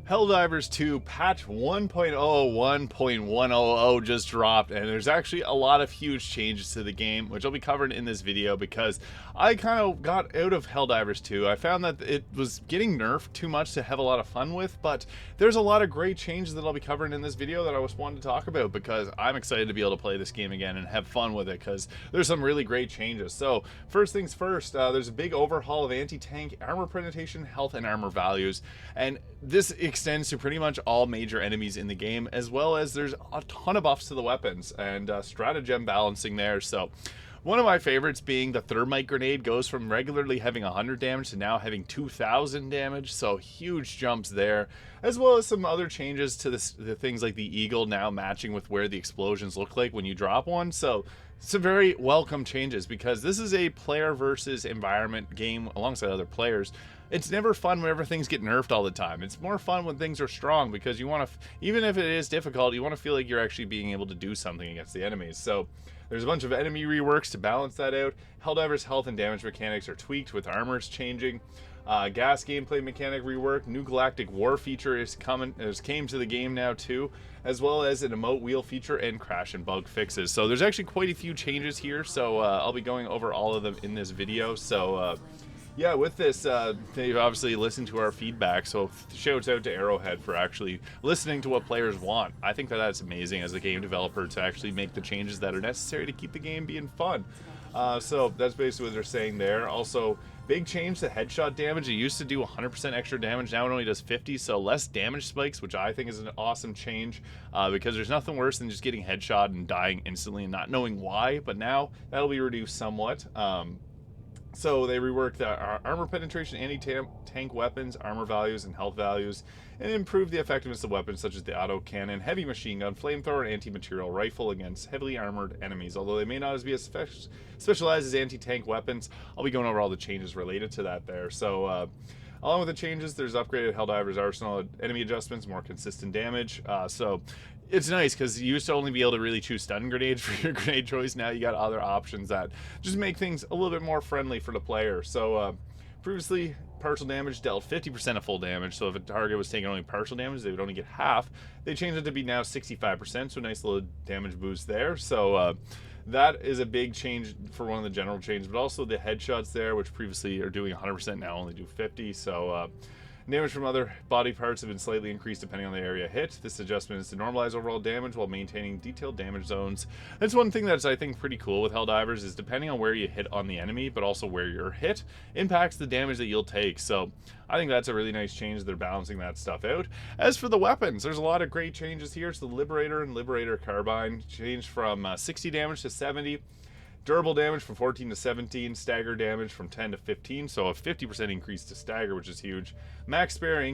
Helldivers 2 patch 1.001.100 just dropped, and there's actually a lot of huge changes to the game, which I'll be covering in this video because I kind of got out of Helldivers 2. I found that it was getting nerfed too much to have a lot of fun with, but there's a lot of great changes that I'll be covering in this video that I was wanting to talk about because I'm excited to be able to play this game again and have fun with it because there's some really great changes. So first things first, there's a big overhaul of anti-tank, armor presentation, health, and armor values, and this extends to pretty much all major enemies in the game, as well as there's a ton of buffs to the weapons and stratagem balancing there. So one of my favorites being the thermite grenade goes from regularly having 100 damage to now having 2,000 damage, so huge jumps there, as well as some other changes to the things like the eagle now matching with where the explosions look like when you drop one. So some very welcome changes because this is a player versus environment game alongside other players. It's never fun whenever things get nerfed all the time. It's more fun when things are strong because you want to, even if it is difficult, you want to feel like you're actually being able to do something against the enemies. So there's a bunch of enemy reworks to balance that out. Helldivers health and damage mechanics are tweaked with armors changing. Gas gameplay mechanic rework. New Galactic war feature came to the game now too, as well as an emote wheel feature and crash and bug fixes. So there's actually quite a few changes here. So I'll be going over all of them in this video. So yeah, with this, they've obviously listened to our feedback, so shouts out to Arrowhead for actually listening to what players want. I think that that's amazing as a game developer to actually make the changes that are necessary to keep the game being fun. So that's basically what they're saying there. Also, big change to headshot damage. It used to do 100% extra damage, now it only does 50, so less damage spikes, which I think is an awesome change because there's nothing worse than just getting headshot and dying instantly and not knowing why, but now that'll be reduced somewhat. So they reworked the armor penetration, anti-tank weapons, armor values, and health values, and improved the effectiveness of weapons such as the auto cannon, heavy machine gun, flamethrower, and anti-material rifle against heavily armored enemies. Although they may not be as specialized as anti-tank weapons, I'll be going over all the changes related to that there. So along with the changes, there's upgraded Helldivers arsenal, enemy adjustments, more consistent damage. So it's nice because you used to only be able to really choose stun grenades for your grenade choice. Now you got other options that just make things a little bit more friendly for the player. So previously, partial damage dealt 50% of full damage. So if a target was taking only partial damage, they would only get half. They changed it to be now 65%, so a nice little damage boost there. So that is a big change for one of the general changes, but also the headshots there, which previously are doing 100%, now only do 50. So damage from other body parts have been slightly increased depending on the area hit. This adjustment is to normalize overall damage while maintaining detailed damage zones. That's one thing that's, I think, pretty cool with Helldivers is depending on where you hit on the enemy, but also where you're hit, impacts the damage that you'll take. So I think that's a really nice change. They're balancing that stuff out. As for the weapons, there's a lot of great changes here. So the Liberator and Liberator Carbine changed from 60 damage to 70. Durable damage from 14 to 17, stagger damage from 10 to 15, so a 50% increase to stagger, which is huge. Max spare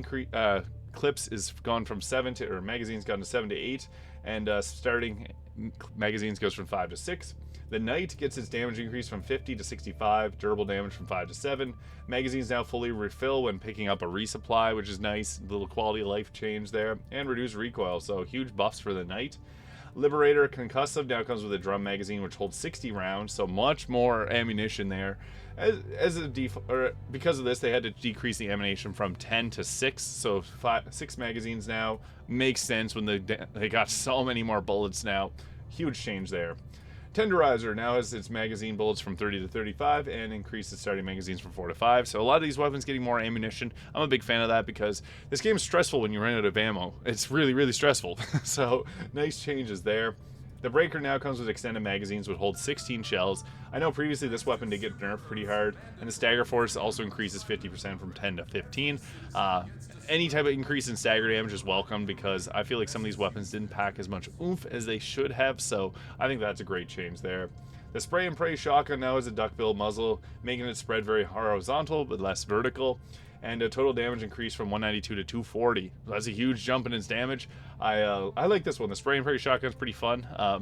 clips is gone from 7 to, or magazines gone to 7 to 8, and starting magazines goes from 5 to 6. The Knight gets its damage increase from 50 to 65, durable damage from 5 to 7. Magazines now fully refill when picking up a resupply, which is nice, little quality of life change there, and reduced recoil, so huge buffs for the Knight. Liberator Concussive now comes with a drum magazine which holds 60 rounds, so much more ammunition there. Because of this, they had to decrease the ammunition from 10 to 6, so 6 magazines now. Makes sense when they got so many more bullets now. Huge change there. Tenderizer now has its magazine bullets from 30 to 35 and increases starting magazines from 4 to 5. So a lot of these weapons getting more ammunition. I'm a big fan of that because this game is stressful when you run out of ammo. It's really, really stressful. So nice changes there. The Breaker now comes with extended magazines which hold 16 shells. I know previously this weapon did get nerfed pretty hard, and the Stagger Force also increases 50% from 10 to 15. Any type of increase in stagger damage is welcome because I feel like some of these weapons didn't pack as much oomph as they should have, so I think that's a great change there. The Spray and Pray shotgun now has a duckbill muzzle, making it spread very horizontal but less vertical. And a total damage increase from 192 to 240. That's a huge jump in its damage. I like this one. The Spray and Pray shotgun is pretty fun. I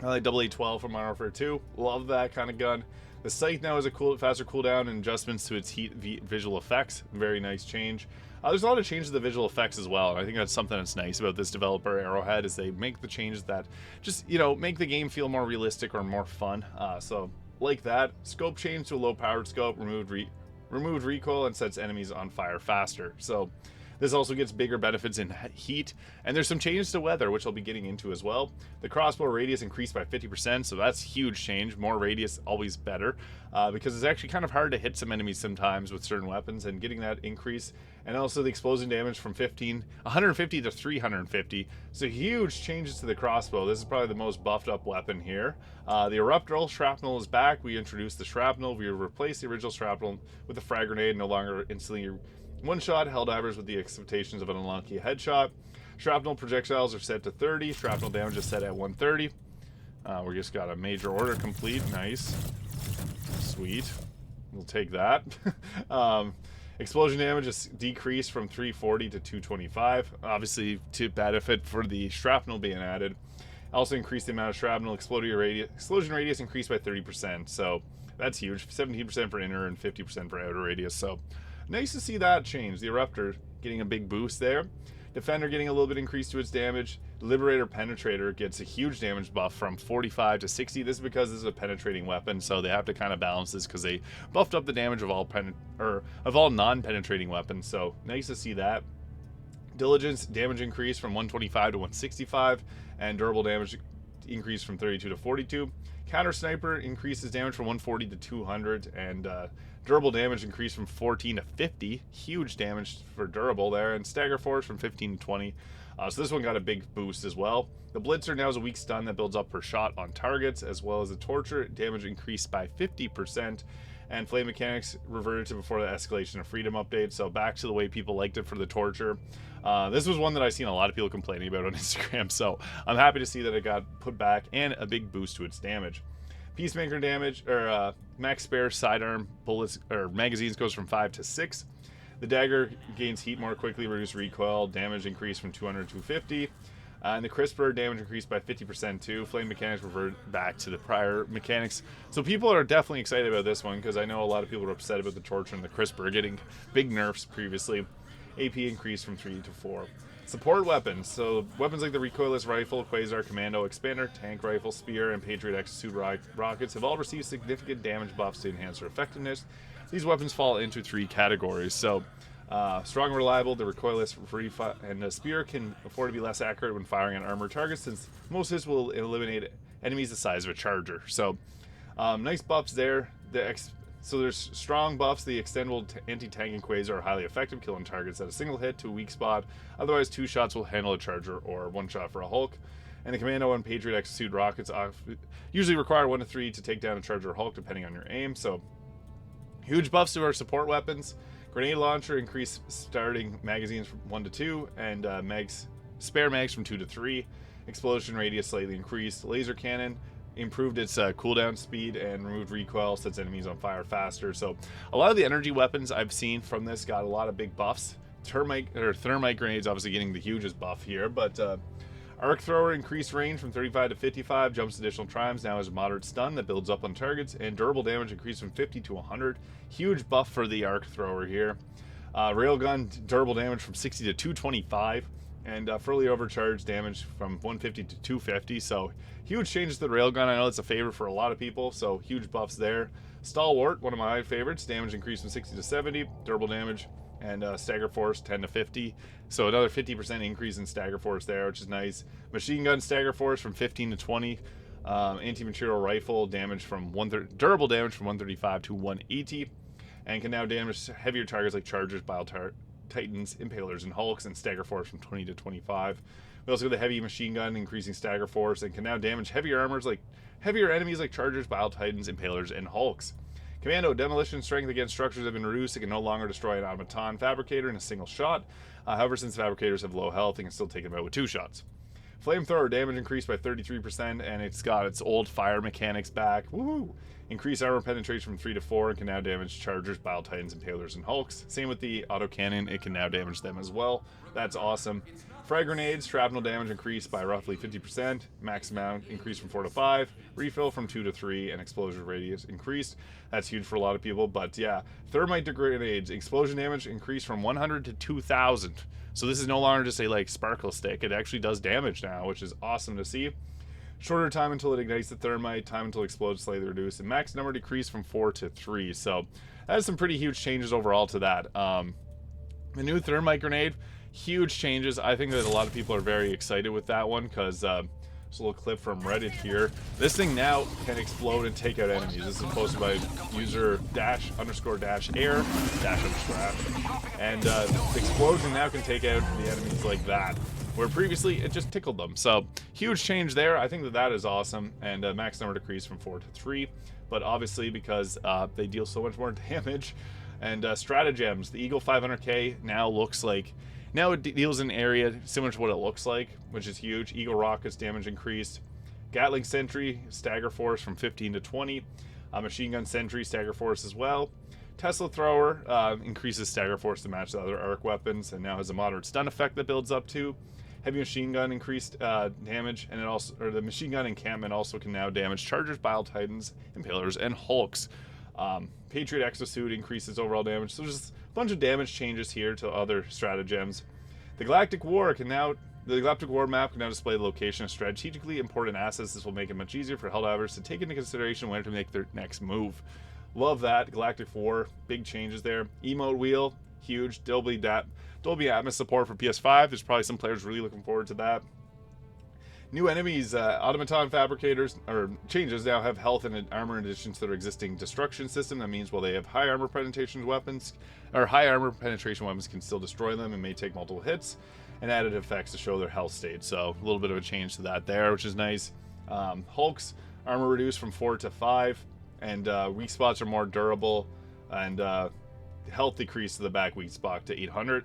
like AA-12 from Modern Warfare 2. Love that kind of gun. The Scythe now has a faster cooldown and adjustments to its heat visual effects. Very nice change. There's a lot of changes to the visual effects as well, and I think that's something that's nice about this developer, Arrowhead, is they make the changes that just, make the game feel more realistic or more fun. So, like that. Scope change to a low-powered scope, removed recoil, and sets enemies on fire faster. So This also gets bigger benefits in heat, and there's some changes to weather, which I'll be getting into as well. The crossbow radius increased by 50%, so that's huge change. More radius, always better, because it's actually kind of hard to hit some enemies sometimes with certain weapons, and getting that increase. And also the explosion damage from 150 to 350. So huge changes to the crossbow. This is probably the most buffed up weapon here. The eruptoral shrapnel is back. We introduced the shrapnel. We replaced the original shrapnel with a frag grenade, no longer instantly one-shot. Helldivers with the expectations of an unlucky headshot. Shrapnel projectiles are set to 30. Shrapnel damage is set at 130. We just got a major order complete. Nice. Sweet. We'll take that. Explosion damage is decreased from 340 to 225. Obviously, to benefit for the shrapnel being added. Also increased the amount of shrapnel. Explosion radius increased by 30%. So that's huge. 17% for inner and 50% for outer radius. So nice to see that change. The Eruptor getting a big boost there. Defender getting a little bit increased to its damage. Liberator Penetrator gets a huge damage buff from 45 to 60. This is because this is a penetrating weapon, so they have to kind of balance this because they buffed up the damage of all non-penetrating weapons. So nice to see that. Diligence damage increase from 125 to 165, and durable damage increase from 32 to 42. Counter Sniper increases damage from 140 to 200, and durable damage increased from 14 to 50. Huge damage for durable there. And Stagger Force from 15 to 20. So this one got a big boost as well. The Blitzer now is a weak stun that builds up per shot on targets, as well as the Torture damage increased by 50%. And Flame Mechanics reverted to before the Escalation of Freedom update, so back to the way people liked it for the Torture. This was one that I've seen a lot of people complaining about on Instagram, so I'm happy to see that it got put back, and a big boost to its damage. Peacemaker damage, or max spare sidearm bullets or magazines goes from 5 to 6. The dagger gains heat more quickly, reduced recoil, damage increased from 200 to 250. And the Crisper damage increased by 50% too. Flame Mechanics revert back to the prior mechanics. So people are definitely excited about this one, because I know a lot of people are upset about the Torture and the Crisper getting big nerfs previously. AP increased from 3 to 4. Support weapons. So weapons like the recoilless rifle, Quasar Commando Expander, tank rifle, spear, and Patriot Execute rockets have all received significant damage buffs to enhance their effectiveness. These weapons fall into 3 categories. So strong and reliable, the recoilless and the spear can afford to be less accurate when firing on armored targets, since most hits will eliminate enemies the size of a charger. So nice buffs there. So there's strong buffs. The extendable anti-tank and Quasar are highly effective, killing targets at a single hit to a weak spot. Otherwise, 2 shots will handle a charger, or 1 shot for a Hulk. And the Commando and Patriot Execute rockets usually require 1 to 3 to take down a charger or Hulk, depending on your aim. So huge buffs to our support weapons. Grenade launcher increased starting magazines from 1 to 2, and spare mags from 2 to 3. Explosion radius slightly increased. Laser cannon improved its cooldown speed and removed recoil, sets enemies on fire faster. So a lot of the energy weapons I've seen from this got a lot of big buffs. Thermite grenades obviously getting the hugest buff here, but Arc Thrower increased range from 35 to 55, jumps additional triumphs, now has a moderate stun that builds up on targets, and durable damage increased from 50 to 100. Huge buff for the Arc Thrower here. Railgun durable damage from 60 to 225, and fully overcharged damage from 150 to 250. So huge changes to the Railgun. I know it's a favorite for a lot of people, so huge buffs there. Stalwart, one of my favorites, damage increased from 60 to 70, durable damage, and Stagger Force 10 to 50. So another 50% increase in Stagger Force there, which is nice. Machine Gun Stagger Force from 15 to 20. Anti-material rifle damage from durable damage from 135 to 180, and can now damage heavier targets like Chargers, Bile Titans, Impalers, and Hulks, and Stagger Force from 20 to 25. We also got the heavy machine gun increasing Stagger Force, and can now damage heavier enemies like Chargers, Bile Titans, Impalers, and Hulks. Commando demolition strength against structures have been reduced. It can no longer destroy an automaton fabricator in a single shot. However, since fabricators have low health, it can still take them out with 2 shots. Flamethrower damage increased by 33%, and it's got its old fire mechanics back. Woohoo! Increased armor penetration from 3 to 4, and can now damage Chargers, Bile Titans, Impalers, and Hulks. Same with the autocannon, it can now damage them as well. That's awesome. Frag grenades, shrapnel damage increased by roughly 50%, max amount increased from 4 to 5, refill from 2 to 3, and explosion radius increased. That's huge for a lot of people, but yeah. Thermite grenades, explosion damage increased from 100 to 2,000. So this is no longer just a sparkle stick, it actually does damage now, which is awesome to see. Shorter time until it ignites the thermite, time until it explodes slightly reduced, and max number decreased from 4 to 3. So that has some pretty huge changes overall to that. The new thermite grenade huge changes. I think that a lot of people are very excited with that one because there's a little clip from Reddit here. This thing now can explode and take out enemies. This is posted by user _-air _ash. And the explosion now can take out the enemies like that, where previously it just tickled them. So huge change there. I think that that is awesome. And max number decreased from 4 to 3. But obviously because they deal so much more damage. And Stratagems, the Eagle 500k now looks like, now it deals an area similar to what it looks like, which is huge. Eagle rockets damage increased. Gatling Sentry stagger force from 15 to 20. Machine gun Sentry stagger force as well. Tesla Thrower increases stagger force to match the other arc weapons, and now has a moderate stun effect that builds up to. Heavy machine gun increased damage, and it also, or the machine gun encampment also can now damage Chargers, Bile Titans, Impalers, and Hulks. Patriot Exosuit increases overall damage. So there's a bunch of damage changes here to other stratagems. The Galactic War map can now display the location of strategically important assets. This will make it much easier for Helldivers to take into consideration when to make their next move. Love that. Galactic War, big changes there. Emote wheel, huge. Dolby Atmos support for PS5. There's probably some players really looking forward to that. New enemies, automaton fabricators, or changes now have health and armor in addition to their existing destruction system. That means while they have high armor penetration weapons, can still destroy them and may take multiple hits, and added effects to show their health state. So a little bit of a change to that there, which is nice. Hulks, armor reduced from 4 to 5, and weak spots are more durable, and health decreased to the back weak spot to 800.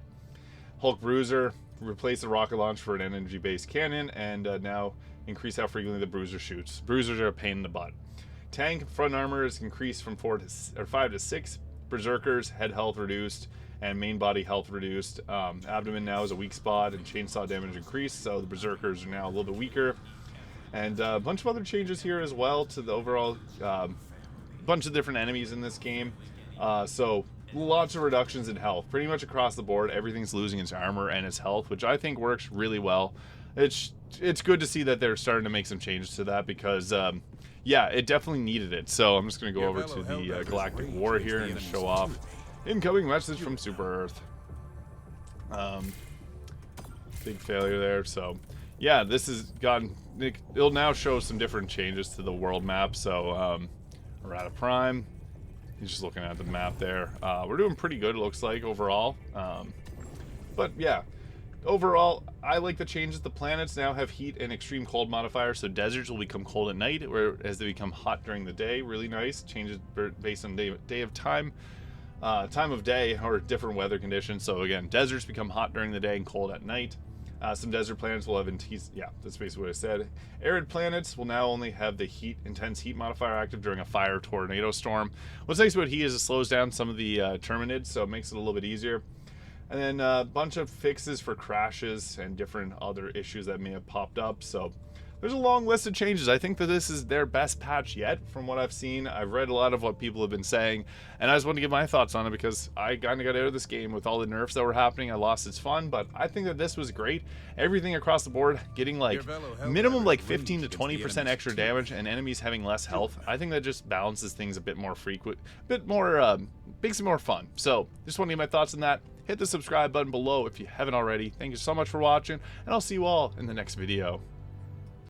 Hulk Bruiser, replace the rocket launch for an energy-based cannon, and now increase how frequently the bruiser shoots. Bruisers are a pain in the butt. Tank front armor is increased from 5 to 6. Berserkers head health reduced and main body health reduced. Abdomen now is a weak spot and chainsaw damage increased, so the berserkers are now a little bit weaker. And a bunch of other changes here as well to the overall bunch of different enemies in this game. So lots of reductions in health pretty much across the board. Everything's losing its armor and its health, which I think works really well. It's good to see that they're starting to make some changes to that because yeah, it definitely needed it. So I'm just going to go over to the Galactic War here and show off incoming message from Super Earth. Big failure there. So yeah, this has gotten, it'll now show some different changes to the world map. So Errata Prime, he's just looking at the map there. We're doing pretty good, it looks like, overall. But yeah, overall, I like the changes. The planets now have heat and extreme cold modifiers, so deserts will become cold at night, whereas they become hot during the day. Really nice. Changes based on time of day, or different weather conditions. So again, deserts become hot during the day and cold at night. Some desert planets will have yeah, that's basically what I said. Arid planets will now only have the intense heat modifier active during a fire tornado storm. What's nice about heat is it slows down some of the terminids, so it makes it a little bit easier. And then a bunch of fixes for crashes and different other issues that may have popped up. So there's a long list of changes. I think that this is their best patch yet from what I've seen. I've read a lot of what people have been saying, and I just want to give my thoughts on it because I kind of got out of this game with all the nerfs that were happening. I lost its fun, but I think that this was great. Everything across the board getting like minimum like 15 to 20% extra damage, and enemies having less health. I think that just balances things a bit more frequent, makes it more fun. So just want to give my thoughts on that. Hit the subscribe button below if you haven't already. Thank you so much for watching, and I'll see you all in the next video.